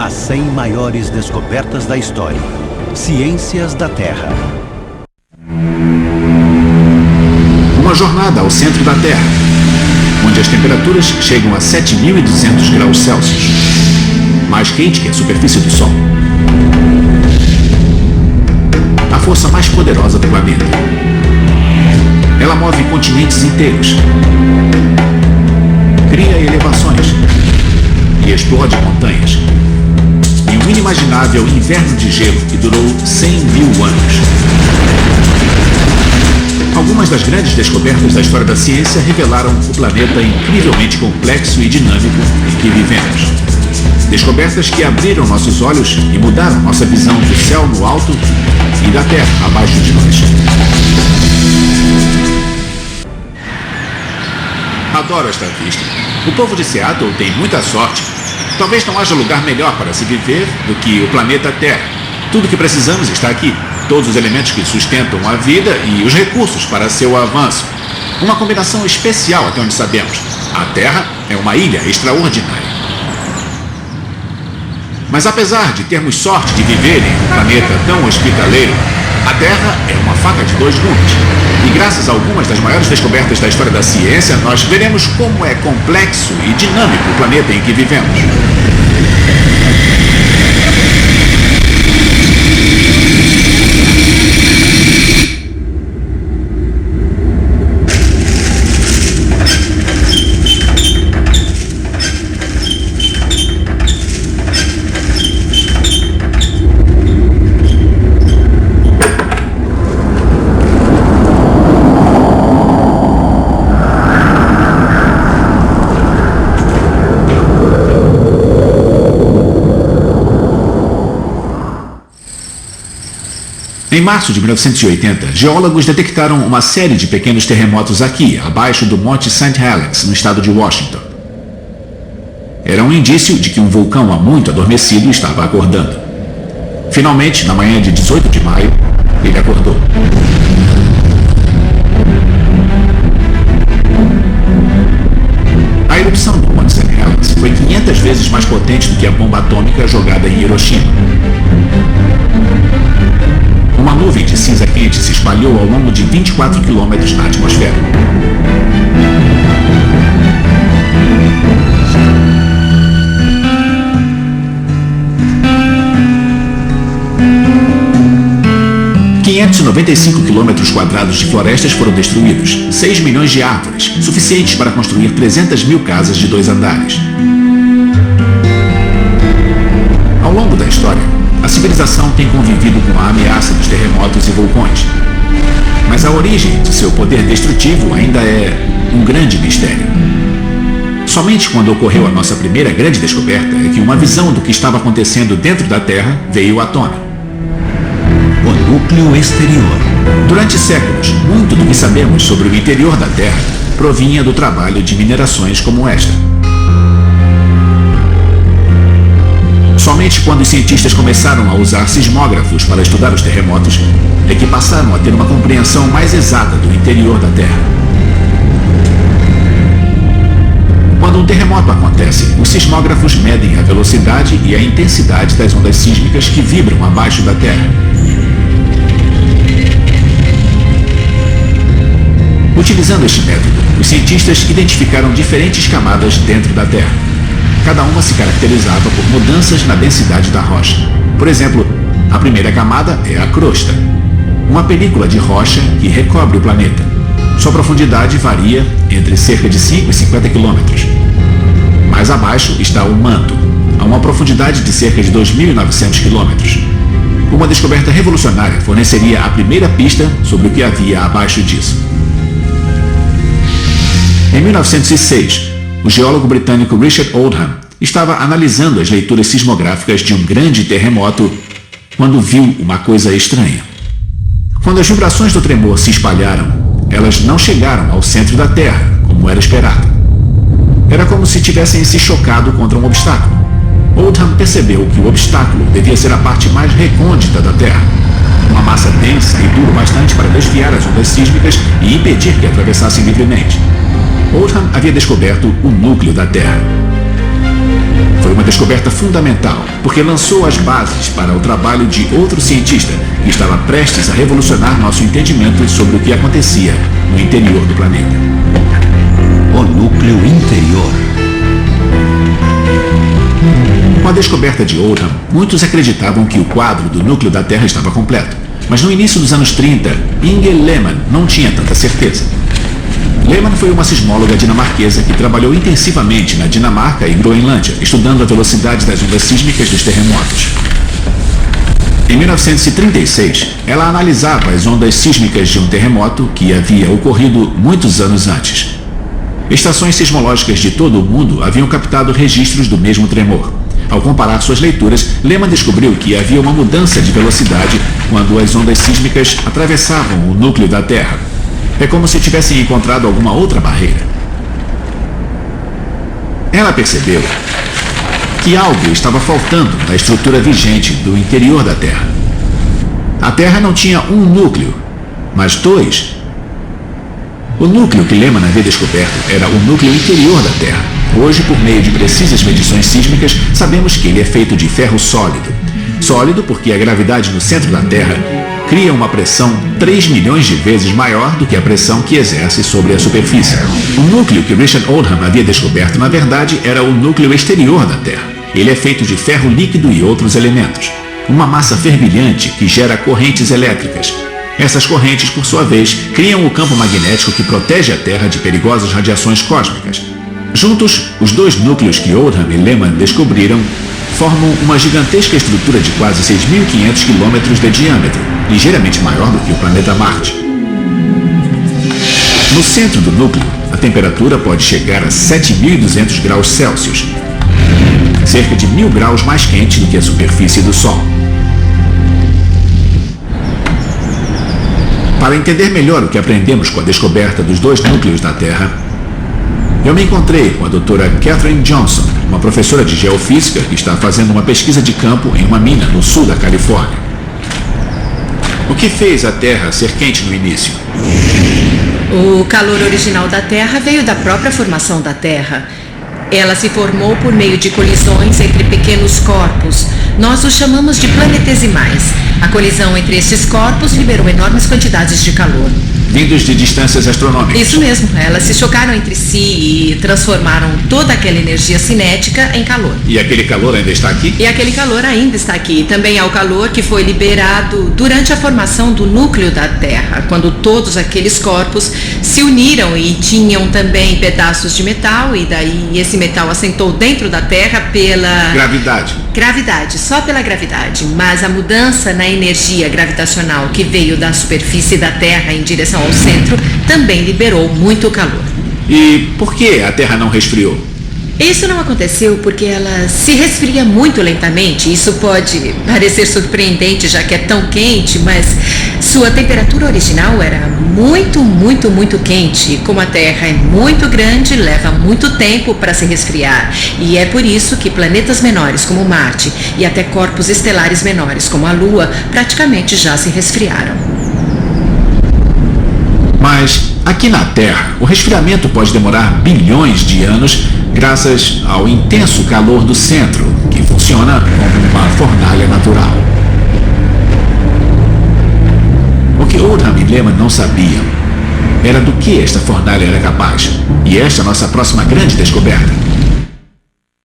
As 100 maiores descobertas da história. Ciências da Terra. Uma jornada ao centro da Terra, onde as temperaturas chegam a 7.200 graus Celsius, mais quente que a superfície do Sol. A força mais poderosa do planeta. Ela move continentes inteiros, cria elevações e explode montanhas. Em um inimaginável inverno de gelo que durou 100.000 anos. Algumas das grandes descobertas da história da ciência revelaram o planeta incrivelmente complexo e dinâmico em que vivemos. Descobertas que abriram nossos olhos e mudaram nossa visão do céu no alto e da terra abaixo de nós. Adoro esta vista. O povo de Seattle tem muita sorte. Talvez não haja lugar melhor para se viver do que o planeta Terra. Tudo o que precisamos está aqui. Todos os elementos que sustentam a vida e os recursos para seu avanço. Uma combinação especial até onde sabemos. A Terra é uma ilha extraordinária. Mas apesar de termos sorte de viver em um planeta tão hospitaleiro, a Terra é uma faca de dois gumes. E graças a algumas das maiores descobertas da história da ciência, nós veremos como é complexo e dinâmico o planeta em que vivemos. Em março de 1980, geólogos detectaram uma série de pequenos terremotos aqui, abaixo do Monte St. Helens, no estado de Washington. Era um indício de que um vulcão há muito adormecido estava acordando. Finalmente, na manhã de 18 de maio, ele acordou. A erupção do Monte St. Helens foi 500 vezes mais potente do que a bomba atômica jogada em Hiroshima. Uma nuvem de cinza quente se espalhou ao longo de 24 quilômetros na atmosfera. ...595 quilômetros quadrados de florestas foram destruídos, 6 milhões de árvores, suficientes para construir 300 mil casas de 2 andares. Ao longo da história, a civilização tem convivido com a ameaça dos terremotos e vulcões. Mas a origem de seu poder destrutivo ainda é um grande mistério. Somente quando ocorreu a nossa primeira grande descoberta é que uma visão do que estava acontecendo dentro da Terra veio à tona. O núcleo exterior. Durante séculos, muito do que sabemos sobre o interior da Terra provinha do trabalho de minerações como esta. Somente quando os cientistas começaram a usar sismógrafos para estudar os terremotos é que passaram a ter uma compreensão mais exata do interior da Terra. Quando um terremoto acontece, os sismógrafos medem a velocidade e a intensidade das ondas sísmicas que vibram abaixo da Terra. Utilizando este método, os cientistas identificaram diferentes camadas dentro da Terra. Cada uma se caracterizava por mudanças na densidade da rocha. Por exemplo, a primeira camada é a crosta, uma película de rocha que recobre o planeta. Sua profundidade varia entre cerca de 5 e 50 quilômetros. Mais abaixo está o manto, a uma profundidade de cerca de 2.900 quilômetros. Uma descoberta revolucionária forneceria a primeira pista sobre o que havia abaixo disso. Em 1906, o geólogo britânico Richard Oldham estava analisando as leituras sismográficas de um grande terremoto quando viu uma coisa estranha. Quando as vibrações do tremor se espalharam, elas não chegaram ao centro da Terra, como era esperado. Era como se tivessem se chocado contra um obstáculo. Oldham percebeu que o obstáculo devia ser a parte mais recôndita da Terra. Uma massa densa e dura bastante para desviar as ondas sísmicas e impedir que atravessassem livremente. Oldham havia descoberto o núcleo da Terra. Foi uma descoberta fundamental, porque lançou as bases para o trabalho de outro cientista que estava prestes a revolucionar nosso entendimento sobre o que acontecia no interior do planeta. O núcleo interior. Com a descoberta de Oldham, muitos acreditavam que o quadro do núcleo da Terra estava completo. Mas no início dos anos 30, Inge Lehmann não tinha tanta certeza. Lehmann foi uma sismóloga dinamarquesa que trabalhou intensivamente na Dinamarca e Groenlândia, estudando a velocidade das ondas sísmicas dos terremotos. Em 1936, ela analisava as ondas sísmicas de um terremoto que havia ocorrido muitos anos antes. Estações sismológicas de todo o mundo haviam captado registros do mesmo tremor. Ao comparar suas leituras, Lehmann descobriu que havia uma mudança de velocidade quando as ondas sísmicas atravessavam o núcleo da Terra. É como se tivessem encontrado alguma outra barreira. Ela percebeu que algo estava faltando na estrutura vigente do interior da Terra. A Terra não tinha um núcleo, mas dois. O núcleo que Lehmann havia descoberto era o núcleo interior da Terra. Hoje, por meio de precisas medições sísmicas, sabemos que ele é feito de ferro sólido. Sólido porque a gravidade no centro da Terra cria uma pressão 3 milhões de vezes maior do que a pressão que exerce sobre a superfície. O núcleo que Richard Oldham havia descoberto, na verdade, era o núcleo exterior da Terra. Ele é feito de ferro líquido e outros elementos. Uma massa fervilhante que gera correntes elétricas. Essas correntes, por sua vez, criam o campo magnético que protege a Terra de perigosas radiações cósmicas. Juntos, os dois núcleos que Oldham e Lehmann descobriram formam uma gigantesca estrutura de quase 6.500 quilômetros de diâmetro, ligeiramente maior do que o planeta Marte. No centro do núcleo, a temperatura pode chegar a 7.200 graus Celsius, cerca de 1.000 graus mais quente do que a superfície do Sol. Para entender melhor o que aprendemos com a descoberta dos dois núcleos da Terra, eu me encontrei com a doutora Katherine Johnson, uma professora de geofísica que está fazendo uma pesquisa de campo em uma mina no sul da Califórnia. O que fez a Terra ser quente no início? O calor original da Terra veio da própria formação da Terra. Ela se formou por meio de colisões entre pequenos corpos. Nós os chamamos de planetesimais. A colisão entre esses corpos liberou enormes quantidades de calor. Vindos de distâncias astronômicas. Isso mesmo, elas se chocaram entre si e transformaram toda aquela energia cinética em calor. E aquele calor ainda está aqui? E aquele calor ainda está aqui. Também há o calor que foi liberado durante a formação do núcleo da Terra, quando todos aqueles corpos se uniram e tinham também pedaços de metal, e daí esse metal assentou dentro da Terra pela... Gravidade, só pela gravidade. Mas a mudança na energia gravitacional que veio da superfície da Terra em direção ao centro também liberou muito calor. E por que a Terra não resfriou? Isso não aconteceu porque ela se resfria muito lentamente. Isso pode parecer surpreendente, já que é tão quente, mas sua temperatura original era muito quente. Como a Terra é muito grande, leva muito tempo para se resfriar. E é por isso que planetas menores como Marte e até corpos estelares menores como a Lua praticamente já se resfriaram. Mas aqui na Terra, o resfriamento pode demorar bilhões de anos graças ao intenso calor do centro, que funciona como uma fornalha natural. O que Oldham e Lehmann não sabiam era do que esta fornalha era capaz. E esta é a nossa próxima grande descoberta.